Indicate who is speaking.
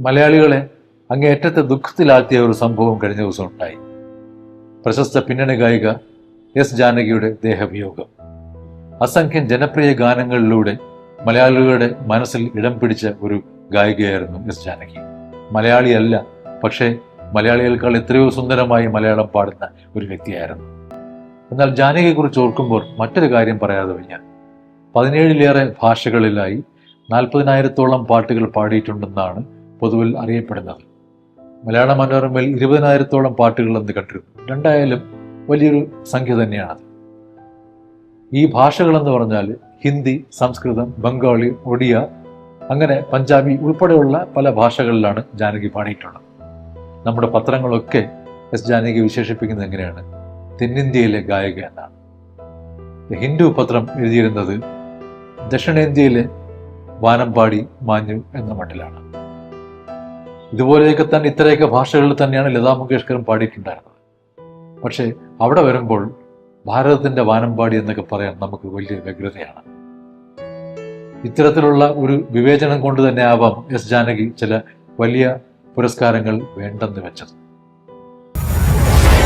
Speaker 1: മലയാളികളെ അങ്ങേയറ്റത്തെ ദുഃഖത്തിലാഴ്ത്തിയ ഒരു സംഭവം കഴിഞ്ഞ ദിവസം ഉണ്ടായി. പ്രശസ്ത പിന്നണി ഗായിക എസ് ജാനകിയുടെ ദേഹവിയോഗം. അസംഖ്യം ജനപ്രിയ ഗാനങ്ങളിലൂടെ മലയാളികളുടെ മനസ്സിൽ ഇടം പിടിച്ച ഒരു ഗായികയായിരുന്നു എസ് ജാനകി. മലയാളിയല്ല, പക്ഷേ മലയാളികൾക്കാൾ എത്രയോ സുന്ദരമായി മലയാളം പാടുന്ന ഒരു വ്യക്തിയായിരുന്നു. എന്നാൽ ജാനകിയെക്കുറിച്ച് ഓർക്കുമ്പോൾ മറ്റൊരു കാര്യം പറയാതെ വയ്യ. 17ലേറെ ഭാഷകളിലായി 40,000-ഓളം പാട്ടുകൾ പാടിയിട്ടുണ്ടെന്നാണ് പൊതുവിൽ അറിയപ്പെടുന്നത്. മലയാള മനോരമയിൽ 20,000-ഓളം പാട്ടുകൾ എന്ന് കണ്ടിരുന്നു. രണ്ടായാലും വലിയൊരു സംഖ്യ തന്നെയാണത്. ഈ ഭാഷകളെന്ന് പറഞ്ഞാൽ ഹിന്ദി, സംസ്കൃതം, ബംഗാളി, ഒഡിയ, അങ്ങനെ പഞ്ചാബി ഉൾപ്പെടെയുള്ള പല ഭാഷകളിലാണ് ജാനകി പാടിയിട്ടുള്ളത്. നമ്മുടെ പത്രങ്ങളൊക്കെ എസ് ജാനകി വിശേഷിപ്പിക്കുന്നത് എങ്ങനെയാണ്? തെന്നിന്ത്യയിലെ ഗായിക എന്നാണ്. ഹിന്ദു പത്രം എഴുതിയിരുന്നത് ദക്ഷിണേന്ത്യയിലെ വാനമ്പാടി മാഞ്ഞു എന്ന മട്ടിലാണ്. ഇതുപോലെയൊക്കെ തന്നെ ഇത്രയൊക്കെ ഭാഷകളിൽ തന്നെയാണ് ലതാ മങ്കേഷ്കറും പാടിയിട്ടുണ്ടായിരുന്നത്. പക്ഷേ അവിടെ വരുമ്പോൾ ഭാരതത്തിന്റെ വാനമ്പാടി എന്നൊക്കെ പറയാൻ നമുക്ക് വലിയ വ്യഗ്രതയാണ്. ഇത്തരത്തിലുള്ള ഒരു വിവേചനം കൊണ്ട് തന്നെ ആവാം എസ് ജാനകി ചില വലിയ പുരസ്കാരങ്ങൾ വേണ്ടെന്ന് വെച്ചത്.